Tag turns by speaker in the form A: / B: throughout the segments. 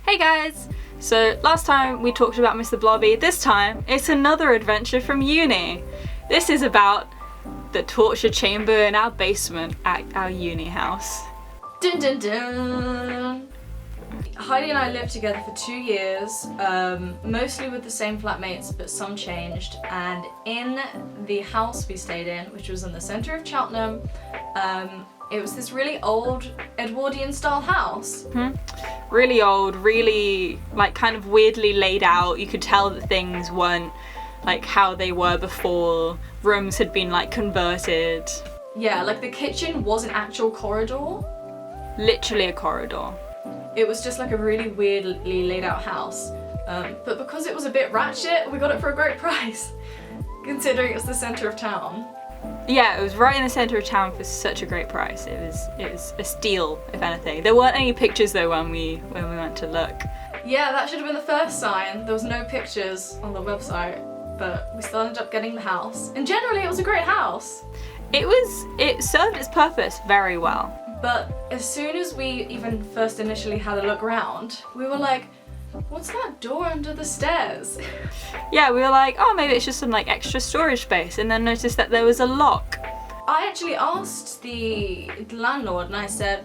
A: Hey guys! So last time we talked about Mr. Blobby, this time it's another adventure from uni. This is about the torture chamber in our basement at our uni house.
B: Dun dun dun! Heidi and I lived together for 2 years, mostly with the same flatmates, but some changed. And in the house we stayed in, which was in the centre of Cheltenham, it was this really old Edwardian style house.
A: Really old, really like kind of weirdly laid out. You could tell that things weren't like how they were before. Rooms had been like converted.
B: Yeah, like the kitchen was an actual corridor.
A: Literally a corridor.
B: It was just like a really weirdly laid out house. But because it was a bit ratchet, we got it for a great price, considering it's the centre of town.
A: Yeah, it was right in the centre of town for such a great price. It was a steal, if anything. There weren't any pictures though when we went to look.
B: Yeah, that should have been the first sign. There was no pictures on the website, but we still ended up getting the house. And generally it was a great house.
A: It served its purpose very well.
B: But as soon as we even first initially had a look around, we were like, what's that door under the stairs?
A: Yeah, we were like, oh, maybe it's just some like extra storage space, and then noticed that there was a lock.
B: I actually asked the landlord and I said,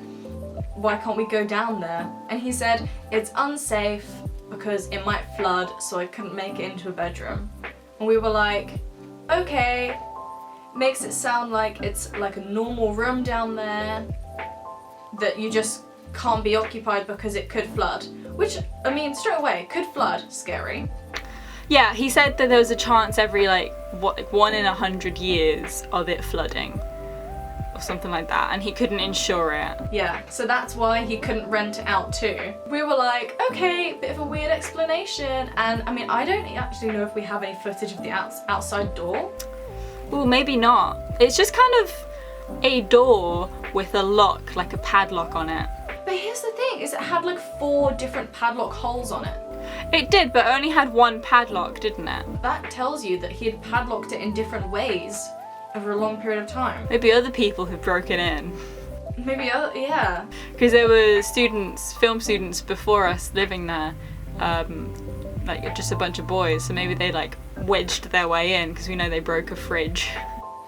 B: why can't we go down there? And he said, it's unsafe because it might flood, so I couldn't make it into a bedroom. And we were like, okay, makes it sound like it's like a normal room down there that you just can't be occupied because it could flood. Which, I mean, straight away, could flood, scary.
A: Yeah, he said that there was a chance every like 1 in 100 years of it flooding or something like that, and he couldn't insure it.
B: Yeah, so that's why he couldn't rent it out too. We were like, okay, bit of a weird explanation, and I mean, I don't actually know if we have any footage of the outside door.
A: Well, maybe not. It's just kind of a door with a lock, like a padlock on it.
B: But here's the thing, is it had like 4 different padlock holes on it.
A: It did, but only had one padlock, didn't it?
B: That tells you that he had padlocked it in different ways over a long period of time.
A: Maybe other people had broken in.
B: Maybe other, yeah.
A: Because there were students, film students before us living there, like just a bunch of boys, so maybe they like wedged their way in because we know they broke a fridge.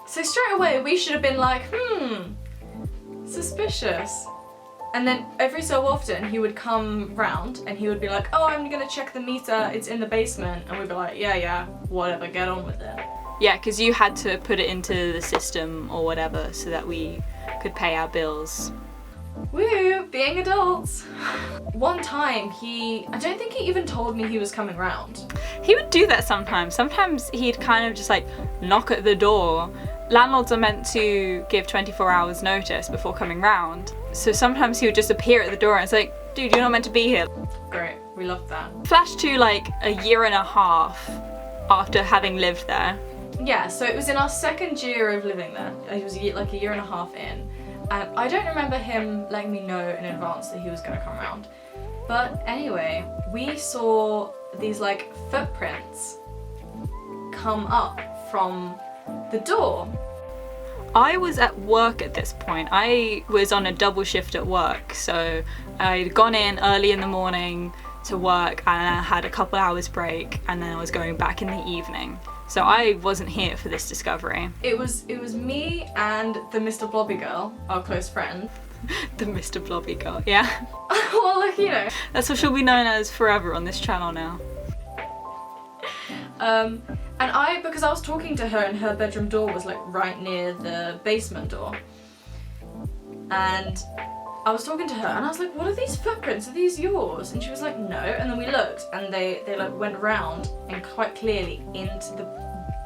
B: So straight away we should have been like, suspicious. And then every so often he would come round and he would be like, oh, I'm gonna check the meter, it's in the basement. And we'd be like, yeah, whatever, get on with it.
A: Yeah, because you had to put it into the system or whatever so that we could pay our bills.
B: Woo, being adults. One time I don't think he even told me he was coming round.
A: He would do that sometimes. Sometimes he'd kind of just like knock at the door. Landlords are meant to give 24 hours notice before coming round. So sometimes he would just appear at the door and it's like, dude, you're not meant to be here.
B: Great, we loved that.
A: Flash to like a year and a half after having lived there.
B: Yeah, so it was in our 2nd year of living there. It was like a year and a half in. And I don't remember him letting me know in advance that he was gonna come around. But anyway, we saw these like footprints come up from the door.
A: I was at work at this point. I was on a double shift at work, so I'd gone in early in the morning to work and I had a couple hours break and then I was going back in the evening. So I wasn't here for this discovery.
B: It was me and the Mr. Blobby girl, our close friend.
A: The Mr. Blobby girl, yeah.
B: Well, look, you know.
A: That's what she'll be known as forever on this channel now.
B: And because I was talking to her and her bedroom door was like right near the basement door. And I was talking to her and I was like, what are these footprints? Are these yours? And she was like, no. And then we looked and they like went round and quite clearly into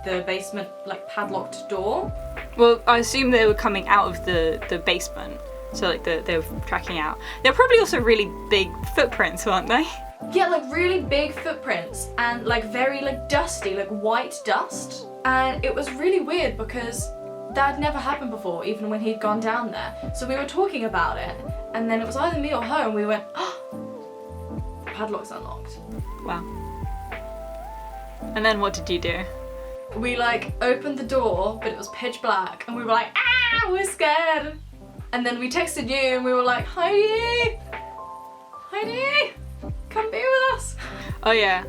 B: the basement like padlocked door.
A: Well, I assume they were coming out of the basement. So like they were tracking out. They're probably also really big footprints, weren't they?
B: Yeah, like really big footprints and like very like dusty, like white dust. And it was really weird because that had never happened before, even when he'd gone down there. So we were talking about it and then it was either me or her and we went, oh, the padlock's unlocked.
A: Wow. And then what did you do?
B: We like opened the door, but it was pitch black and we were like, ah, we're scared. And then we texted you and we were like, Heidi, come
A: Oh yeah,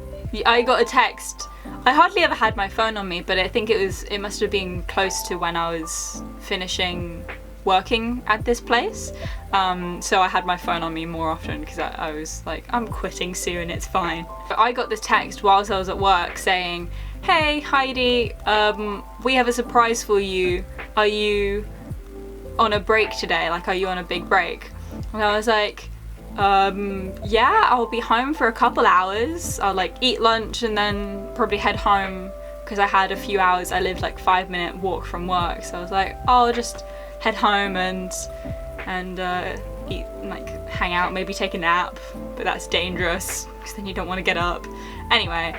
A: I got a text. I hardly ever had my phone on me, but I think it must have been close to when I was finishing working at this place. So I had my phone on me more often because I was like, I'm quitting soon, it's fine. But I got this text whilst I was at work saying, hey Heidi, we have a surprise for you. Are you on a break today? Like, are you on a big break? And I was like, yeah, I'll be home for a couple hours. I'll like eat lunch and then probably head home because I had a few hours. I lived like 5-minute walk from work, so I was like, oh, I'll just head home and eat, like hang out, maybe take a nap, but that's dangerous because then you don't want to get up. Anyway,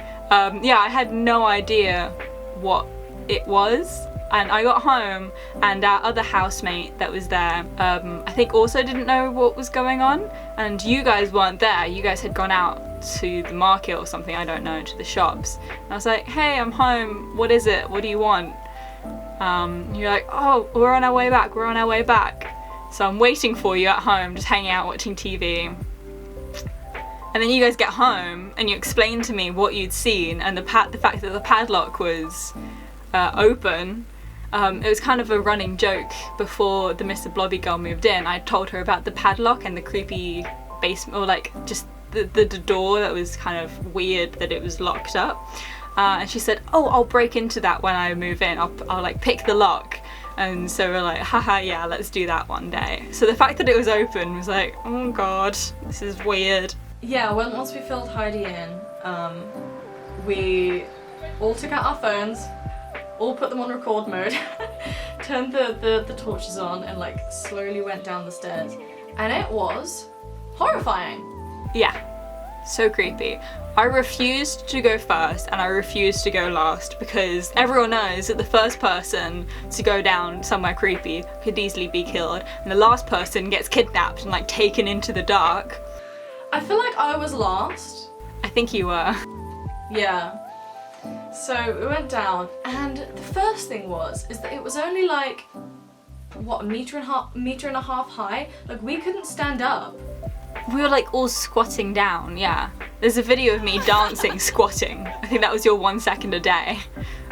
A: yeah, I had no idea what it was. And I got home and our other housemate that was there, I think also didn't know what was going on, and you guys weren't there. You guys had gone out to the market or something, I don't know, to the shops. And I was like, hey, I'm home, what is it? What do you want? You're like, oh, we're on our way back. So I'm waiting for you at home, just hanging out watching TV. And then you guys get home and you explain to me what you'd seen and the fact that the padlock was open. It was kind of a running joke before the Mr. Blobby girl moved in. I told her about the padlock and the creepy basement, or like just the door that was kind of weird that it was locked up. And she said, oh, I'll break into that when I move in. I'll like pick the lock. And so we're like, haha, yeah, let's do that one day. So the fact that it was open was like, oh god, this is weird.
B: Yeah, well, once we filled Heidi in, we all took out our phones, all put them on record mode, turned the torches on and like slowly went down the stairs. And it was horrifying.
A: Yeah, so creepy. I refused to go first and I refused to go last because everyone knows that the first person to go down somewhere creepy could easily be killed and the last person gets kidnapped and like taken into the dark.
B: I feel like I was last.
A: I think you were.
B: Yeah. So we went down and the first thing is that it was only like, what, a meter and a half high? Like we couldn't stand up.
A: We were like all squatting down, yeah. There's a video of me dancing, squatting. I think that was your 1 second a day.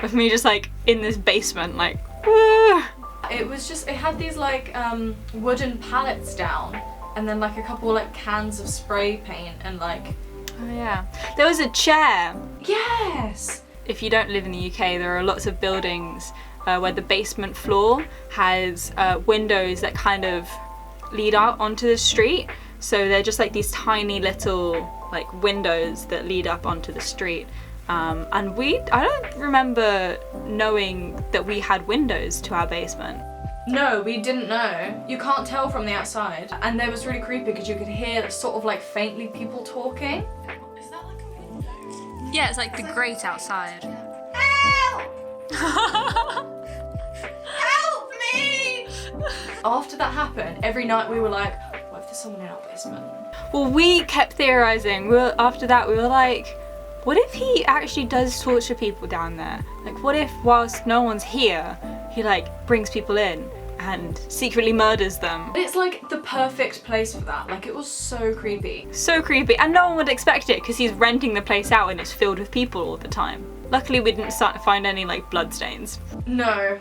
A: Of me just like in this basement, like, woo.
B: It had these like wooden pallets down and then like a couple like cans of spray paint and like...
A: Oh yeah. There was a chair.
B: Yes!
A: If you don't live in the UK, there are lots of buildings where the basement floor has windows that kind of lead out onto the street. So they're just like these tiny little like windows that lead up onto the street. And I don't remember knowing that we had windows to our basement.
B: No, we didn't know. You can't tell from the outside. And it was really creepy because you could hear sort of like faintly people talking.
C: Is that like a window?
A: Yeah, it's like the grate outside.
C: Help! Help me!
B: After that happened, every night we were like, what if there's someone in our basement?
A: Well, we kept theorizing. After that, we were like, what if he actually does torture people down there? Like, what if whilst no one's here, he like brings people in and secretly murders them?
B: It's like the perfect place for that. Like, it was so creepy.
A: So creepy, and no one would expect it because he's renting the place out and it's filled with people all the time. Luckily, we didn't find any like bloodstains.
B: No,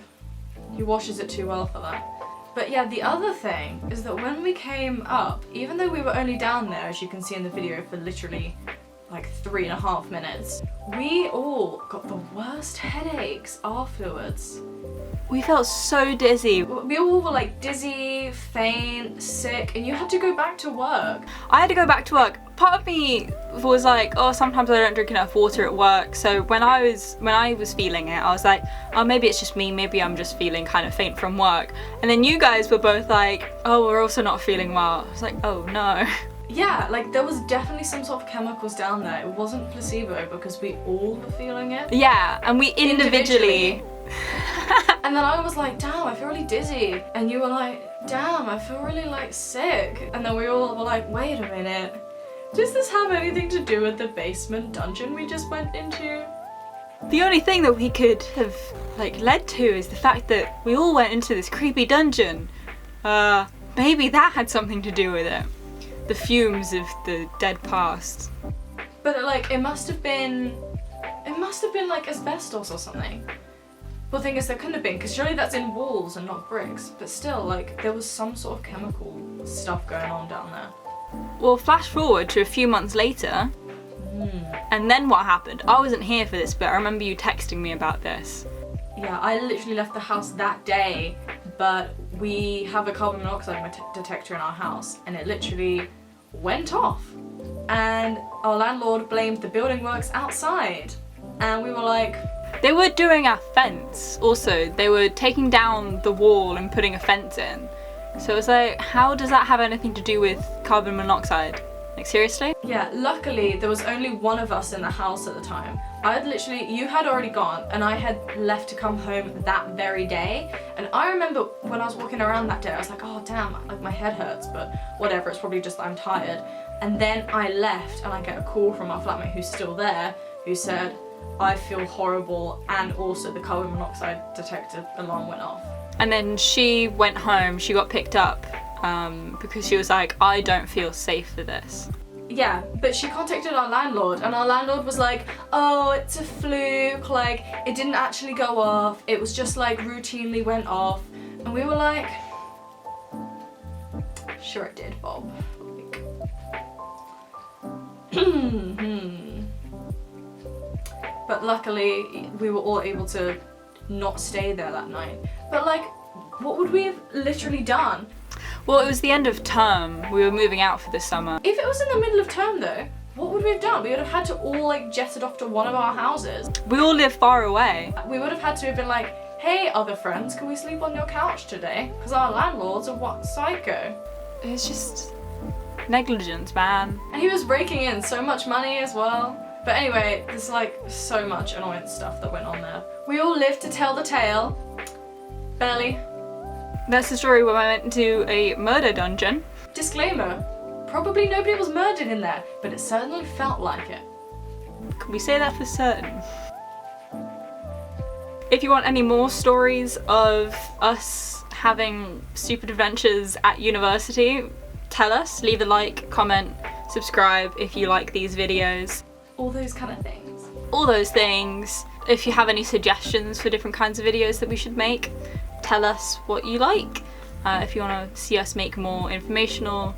B: he washes it too well for that. But yeah, the other thing is that when we came up, even though we were only down there, as you can see in the video, for literally like 3.5 minutes, we all got the worst headaches afterwards.
A: We felt so dizzy.
B: We all were like dizzy, faint, sick, and you had to go back to work.
A: I had to go back to work. Part of me was like, oh, sometimes I don't drink enough water at work. So when I was feeling it, I was like, oh, maybe it's just me. Maybe I'm just feeling kind of faint from work. And then you guys were both like, oh, we're also not feeling well. I was like, oh no.
B: Yeah, like there was definitely some sort of chemicals down there. It wasn't placebo because we all were feeling it.
A: Yeah, and we individually.
B: And then I was like, damn, I feel really dizzy. And you were like, damn, I feel really like sick. And then we all were like, wait a minute. Does this have anything to do with the basement dungeon we just went into?
A: The only thing that we could have like led to is the fact that we all went into this creepy dungeon. Maybe that had something to do with it. The fumes of the dead past.
B: But like, it must have been like asbestos or something. Well, the thing is, there couldn't have been, because surely that's in walls and not bricks. But still, like, there was some sort of chemical stuff going on down there.
A: Well, flash forward to a few months later, and then what happened? I wasn't here for this, but I remember you texting me about this.
B: Yeah, I literally left the house that day, but we have a carbon monoxide detector in our house, and it literally went off. And our landlord blamed the building works outside. And we were like...
A: They were doing our fence also. They were taking down the wall and putting a fence in. So it's like, how does that have anything to do with carbon monoxide? Like, seriously?
B: Yeah, luckily there was only one of us in the house at the time. You had already gone, and I had left to come home that very day. And I remember when I was walking around that day, I was like, oh damn, like my head hurts, but whatever, it's probably just that I'm tired. And then I left, and I get a call from our flatmate who's still there, who said, I feel horrible, and also the carbon monoxide detector alarm went off.
A: And then she went home, she got picked up because she was like, I don't feel safe for this.
B: Yeah, but she contacted our landlord, and our landlord was like, oh, it's a fluke, like, it didn't actually go off, it was just like routinely went off. And we were like, sure it did, Bob. Like, but luckily we were all able to not stay there that night. But like, what would we have literally done?
A: Well, it was the end of term. We were moving out for the summer.
B: If it was in the middle of term though, what would we have done? We would have had to all like jetted off to one of our houses.
A: We all live far away.
B: We would have had to have been like, hey other friends, can we sleep on your couch today? Because our landlord's a what psycho.
A: It's just negligence, man.
B: And he was raking in so much money as well. But anyway, there's like so much annoying stuff that went on there. We all lived to tell the tale. Barely.
A: That's the story where I went into a murder dungeon.
B: Disclaimer, probably nobody was murdered in there, but it certainly felt like it.
A: Can we say that for certain? If you want any more stories of us having stupid adventures at university, tell us. Leave a like, comment, subscribe if you like these videos.
B: All those kind of things.
A: All those things. If you have any suggestions for different kinds of videos that we should make, tell us what you like. If you want to see us make more informational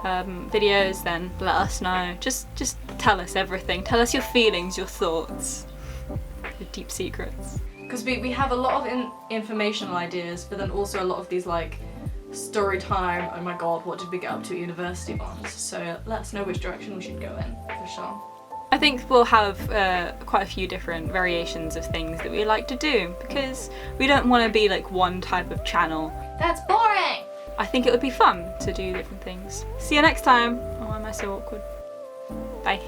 A: videos, then let us know. Just tell us everything. Tell us your feelings, your thoughts, your deep secrets.
B: Because we have a lot of informational ideas, but then also a lot of these like story time, oh my god, what did we get up to at university ones. So let us know which direction we should go in, for sure.
A: I think we'll have quite a few different variations of things that we like to do, because we don't want to be like one type of channel.
B: That's boring!
A: I think it would be fun to do different things. See you next time. Oh, am I so awkward? Bye.